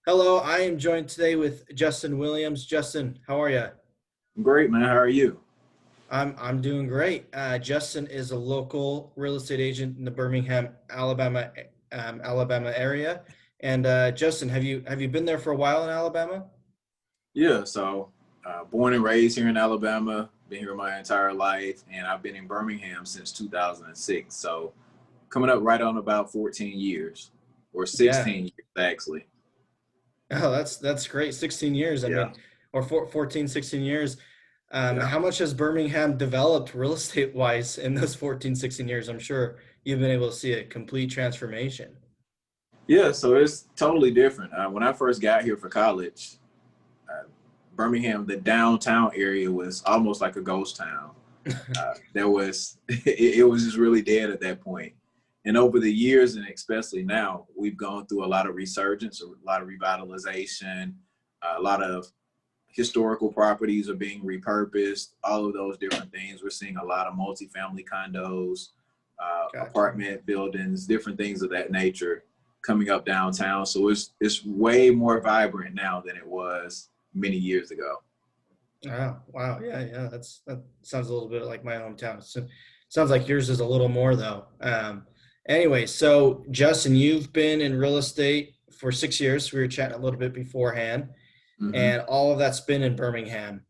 Hello, I am joined today with Justin Williams. Justin, how are you? Great, man. How are you? I'm doing great. Justin is a local real estate agent in the Birmingham, Alabama area. And Justin, have you been there for a while in Alabama? Born and raised here in Alabama, been here my entire life, and I've been in Birmingham since 2006. So, coming up right on about 14 years, or Yeah. 16 years, actually. Oh, that's great. 16 years. I Yeah, mean, or 14, 16 years. yeah. How much has Birmingham developed real estate wise in those 14, 16 years? I'm sure you've been able to see a complete transformation. Yeah, so it's totally different. When I first got here for college, uh, Birmingham, the downtown area was almost like a ghost town. There was it was just really dead at that point. And over the years, and especially now, we've gone through a lot of resurgence, a lot of revitalization, a lot of historical properties are being repurposed, all of those different things. We're seeing a lot of multifamily condos, Gotcha. apartment buildings, different things of that nature coming up downtown. So it's way more vibrant now than it was many years ago. Oh, wow. Yeah, yeah. That sounds a little bit like my hometown. So sounds like yours is a little more though. Anyway, so Justin, you've been in real estate for 6 years. We were chatting a little bit beforehand, Hmm. and all of that's been in Birmingham,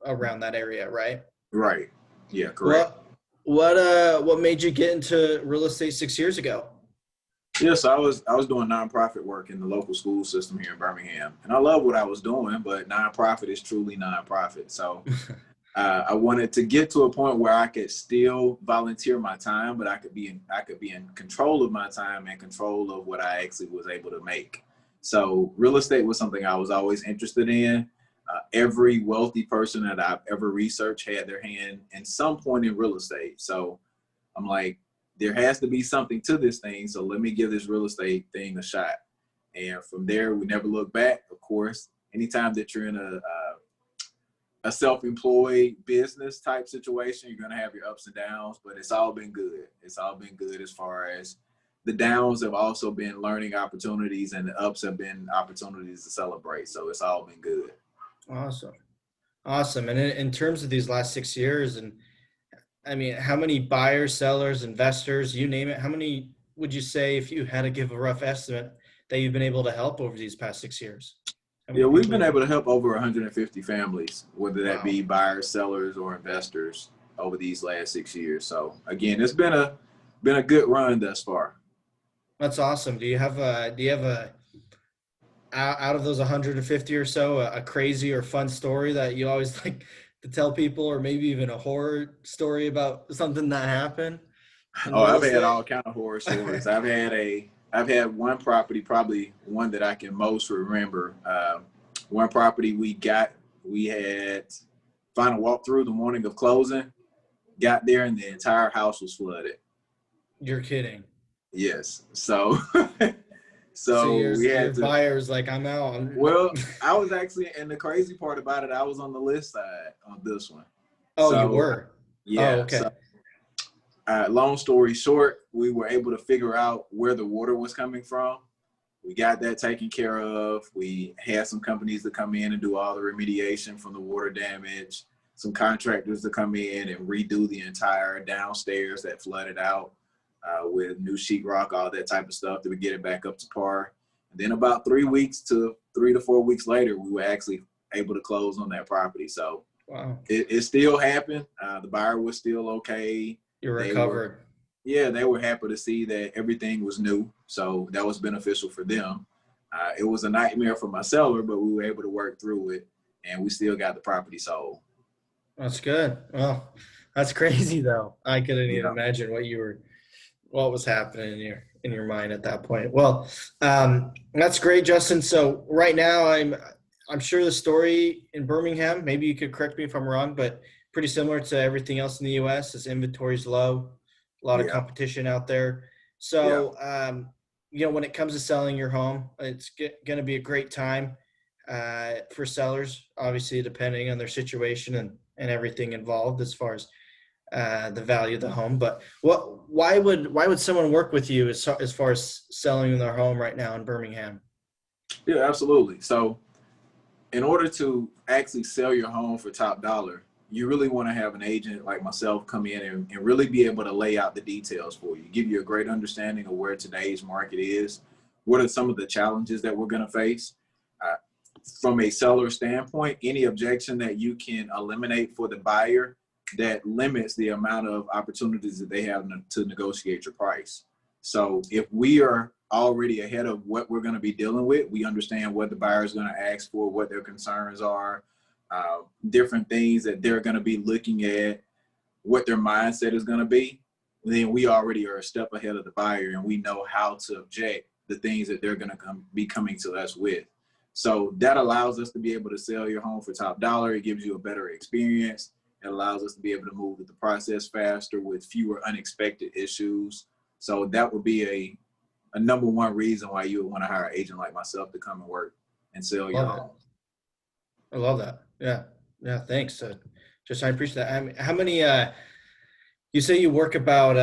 around that area, right? Right. Yeah, correct. What made you get into real estate 6 years ago? Yes, I was doing nonprofit work in the local school system here in Birmingham, and I love what I was doing. But nonprofit is truly nonprofit, so I wanted to get to a point where I could still volunteer my time, but I could be in control of my time and control of what I actually was able to make. So real estate was something I was always interested in. Every wealthy person that I've ever researched had their hand in some point in real estate. So I'm like, there has to be something to this thing. So let me give this real estate thing a shot. And from there, we never look back. Of course, anytime that you're in a self-employed business type situation, you're going to have your ups and downs, but it's all been good. It's all been good as far as the downs have also been learning opportunities and the ups have been opportunities to celebrate. So it's all been good. Awesome. Awesome. And in terms of these last 6 years, and I mean, how many buyers, sellers, investors, you name it, how many would you say, if you had to give a rough estimate, that you've been able to help over these past 6 years? How many Yeah, we've people been have able you? to help over 150 families, whether that Wow, be buyers, sellers, or investors over these last 6 years. So again, it's been a good run thus far. that's awesome. Do you have a out of those 150 or so, a crazy or fun story that you always like to tell people, or maybe even a horror story about something that happened in Oh, real I've had estate? all kind of horror stories. I've had one property, probably one that I can most remember. One property we had final walkthrough the morning of closing. Got there and the entire house was flooded. You're kidding. Yes, so So so your we your had to. buyer's like, I'm out. Well, I was actually, and the crazy part about it, I was on the list side on this one. Oh, you So were. Oh, yeah, so okay. long story short, we were able to figure out where the water was coming from. We got that taken care of. We had some companies to come in and do all the remediation from the water damage, some contractors to come in and redo the entire downstairs that flooded out with new sheetrock, all that type of stuff to get it back up to par. And then about 3 weeks to 3 to 4 weeks later, we were actually able to close on that property. So Wow. it still happened. The buyer was still okay. You They were, recovered. yeah, they were happy to see that everything was new. So that was beneficial for them. It was a nightmare for my seller, but we were able to work through it and we still got the property sold. That's good. Well, that's crazy though. I couldn't even Yeah. imagine what was happening in your mind at that point. Well, that's great, Justin. So right now, I'm sure the story in Birmingham. Maybe you could correct me if I'm wrong, but pretty similar to everything else in the U.S. As inventory's low, a lot of Yeah. competition out there. Yeah. So, when it comes to selling your home, it's going to be a great time for sellers. Obviously, depending on their situation and everything involved as far as the value of the home. But why would someone work with you as far as selling their home right now in Birmingham? Yeah, absolutely. So in order to actually sell your home for top dollar, you really want to have an agent like myself come in and really be able to lay out the details for you, give you a great understanding of where today's market is, what are some of the challenges that we're going to face. Uh, from a seller standpoint, any objection that you can eliminate for the buyer that limits the amount of opportunities that they have to negotiate your price. So if we are already ahead of what we're going to be dealing with, we understand what the buyer is going to ask for, what their concerns are, different things that they're going to be looking at, what their mindset is going to be, then we already are a step ahead of the buyer and we know how to object the things that they're going to be coming to us with. So that allows us to be able to sell your home for top dollar. It gives you a better experience. It allows us to be able to move with the process faster with fewer unexpected issues. So that would be a number one reason why you would want to hire an agent like myself to come and work and sell your Love it. home. I love that. Yeah. Yeah. Thanks. Just, I appreciate that. I mean, how many, you say you work about,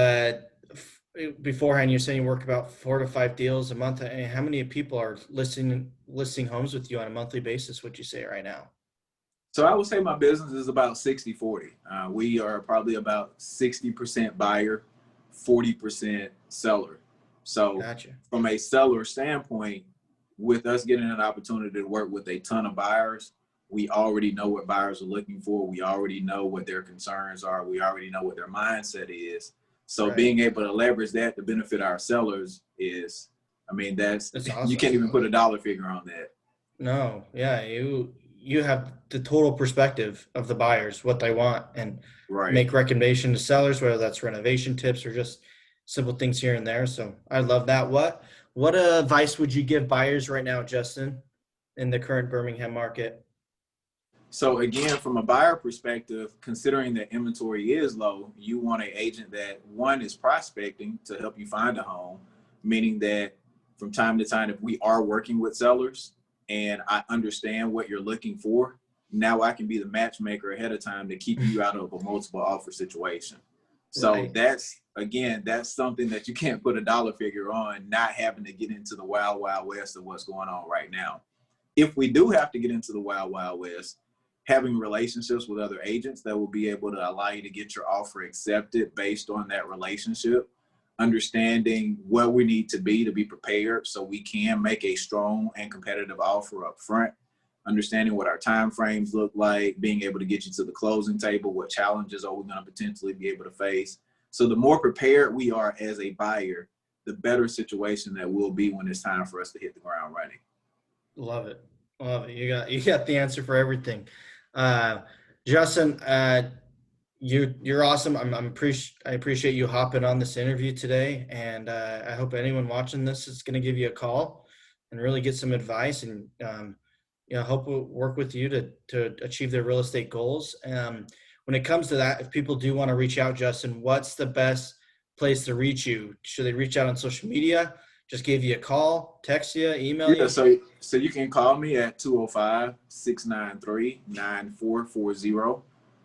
beforehand, you're saying you work about 4 to 5 deals a month. And how many people are listing homes with you on a monthly basis, would you say right now? So I would say my business is about 60-40. We are probably about 60% buyer, 40% seller. So Gotcha. from a seller standpoint, with us getting an opportunity to work with a ton of buyers, we already know what buyers are looking for. We already know what their concerns are. We already know what their mindset is. So Right. being able to leverage that to benefit our sellers is, I mean, that's, That's you awesome. can't even put a dollar figure on that. No, yeah, you have the total perspective of the buyers, what they want, and Right. make recommendation to sellers, whether that's renovation tips or just simple things here and there. So I love that. What advice would you give buyers right now, Justin, in the current Birmingham market? So again, from a buyer perspective, considering that inventory is low, you want an agent that one is prospecting to help you find a home, meaning that from time to time, if we are working with sellers and I understand what you're looking for, now I can be the matchmaker ahead of time to keep you out of a multiple offer situation. So Right. that's, again, that's something that you can't put a dollar figure on, not having to get into the wild, wild west of what's going on right now. If we do have to get into the wild, wild west, having relationships with other agents that will be able to allow you to get your offer accepted based on that relationship, understanding where we need to be prepared so we can make a strong and competitive offer up front, understanding what our time frames look like, being able to get you to the closing table, what challenges are we going to potentially be able to face. So the more prepared we are as a buyer, the better situation that we'll be when it's time for us to hit the ground running. Love it. Love it. You got the answer for everything. Uh, Justin, you're awesome. I appreciate you hopping on this interview today, and I hope anyone watching this is going to give you a call and really get some advice, and hope we'll work with you to achieve their real estate goals. When it comes to that, if people do want to reach out, Justin, what's the best place to reach you? Should they reach out on social media? Just give you a call, text you, email Yeah, you? so you can call me at 205-693-9440.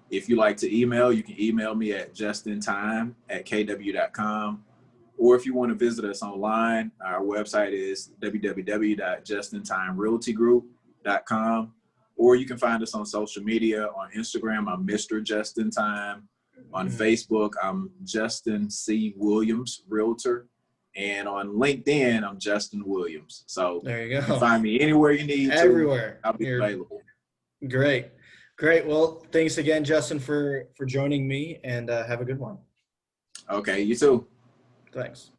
If you like to email, you can email me at justintime@kw.com. Or if you want to visit us online, our website is www.justintimerealtygroup.com. Or you can find us on social media. On Instagram, I'm Mr. Justin Time. On Mm, Facebook, I'm Justin C. Williams, Realtor. And on LinkedIn, I'm Justin Williams. So there you you can go. find me anywhere you need to. Everywhere. I'll be You're available. great. Great. Well, thanks again, Justin, for joining me, and have a good one. Okay, you too. Thanks.